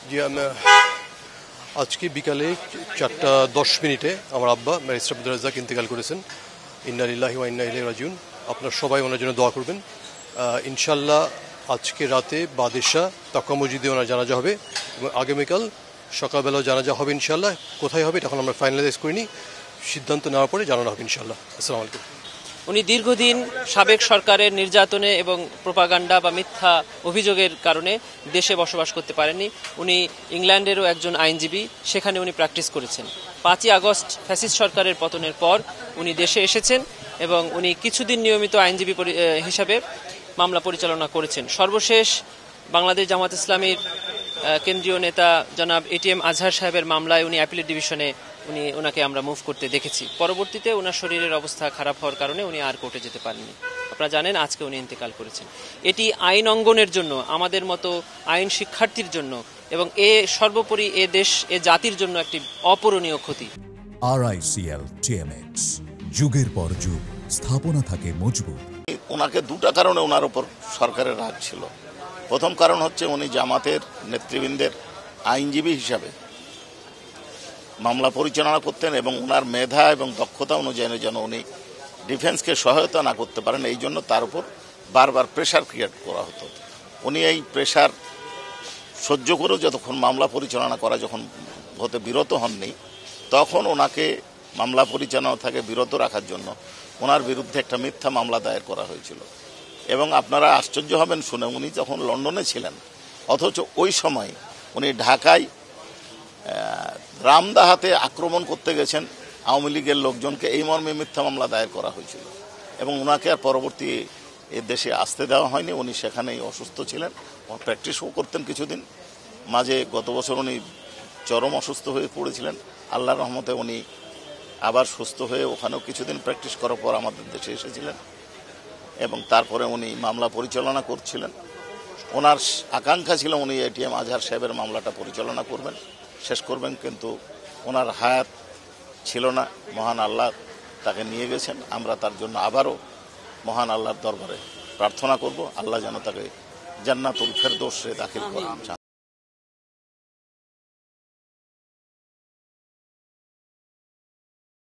জি, আজকে বিকালে 4:10 আমার আব্বা ব্যারিস্টার আব্দুর রাজ্জাক ইন্তেকাল করেছেন। ইন্না লিল্লাহি ওয়া ইন্না ইলাইহি রাজিউন। আপনারা সবাই ওনার জন্য দোয়া করবেন। ইনশাল্লাহ আজকে রাতে বাদেশাহ তাকওয়া মসজিদে ওনার জানাজা হবে এবং আগামীকাল সকালবেলাও জানাজা হবে ইনশাল্লাহ। কোথায় হবে এটা এখন আমরা ফাইনালাইজ করিনি, সিদ্ধান্ত নেওয়ার পরে জানানো হবে ইনশাল্লাহ। আসসালামু আলাইকুম। উনি দীর্ঘদিন সাবেক সরকারের নির্যাতনে এবং প্রোপাগান্ডা বা মিথ্যা অভিযোগের কারণে দেশে বসবাস করতে পারেননি। উনি ইংল্যান্ডেরও একজন আইনজীবী, সেখানে উনি প্র্যাকটিস করেছেন। 5ই আগস্ট ফ্যাসিস্ট সরকারের পতনের পর উনি দেশে এসেছেন এবং উনি কিছুদিন নিয়মিত আইনজীবী হিসাবে মামলা পরিচালনা করেছেন। সর্বশেষ বাংলাদেশ জামাত ইসলামীর কেন্দ্রীয় নেতা জনাব এটিএম আজহার সাহেবের মামলায় উনি অ্যাপিলেট ডিভিশনে ওনাকে আমরা মুভ করতে দেখেছি। পরবর্তীতে ওনার শরীরের অবস্থা খারাপ হওয়ার কারণে উনি আর কোর্টে যেতে পারেননি। আপনারা জানেন আজকে উনি ইন্তেকাল করেছেন। এটি আইন অঙ্গনের জন্য, আমাদের মতো আইন শিক্ষার্থীর জন্য এবং সর্বোপরি এ দেশ, এ জাতির জন্য একটি অপূরণীয় ক্ষতি। RICL TMX, যুগের পর যুগ স্থাপনা থাকে মজবুত। ওনাকে দুটা কারণে ওনার উপর সরকারের রাগ ছিল। প্রথম কারণ হচ্ছে উনি জামাতের নেতৃবৃন্দের আইনজীবী হিসাবে মামলা পরিচালনা করতেন এবং ওনার মেধা এবং দক্ষতা অনুযায়ী যেন উনি ডিফেন্সকে সহায়তা না করতে পারেন, এই জন্য তার উপর বারবার প্রেশার ক্রিয়েট করা হতো। উনি এই প্রেশার সহ্য করেও যতক্ষণ মামলা পরিচালনা করা যখন হতে বিরত হননি, তখন ওনাকে মামলা পরিচালনা থেকে বিরত রাখার জন্য ওনার বিরুদ্ধে একটা মিথ্যা মামলা দায়ের করা হয়েছিল। এবং আপনারা আশ্চর্য হবেন শুনে, উনি যখন লন্ডনে ছিলেন অথচ ওই সময় উনি ঢাকায় রামদাহাতে আক্রমণ করতে গেছেন আওয়ামী লীগের লোকজনকে, এই মর্মে মিথ্যা মামলা দায়ের করা হয়েছিল এবং ওনাকে আর পরবর্তী এ দেশে আসতে দেওয়া হয়নি। উনি সেখানেই অসুস্থ ছিলেন, প্র্যাকটিসও করতেন কিছুদিন মাঝে। গত বছর উনি চরম অসুস্থ হয়ে পড়েছিলেন। আল্লাহর রহমতে উনি আবার সুস্থ হয়ে ওখানেও কিছুদিন প্র্যাকটিস করার পর আমাদের দেশে এসেছিলেন এবং তারপরে উনি মামলা পরিচালনা করছিলেন। ওনার আকাঙ্ক্ষা ছিল উনি এটিএম আজহার সাহেবের মামলাটা পরিচালনা করবেন, শেষ করবেন, কিন্তু ওনার হায়াত ছিল না। মহান আল্লাহ তাকে নিয়ে গেছেন। আমরা তার জন্য আবারও মহান আল্লাহর দরবারে প্রার্থনা করব, আল্লাহ যেন তাকে জান্নাতুল ফেরদৌসে দাখিল করেন।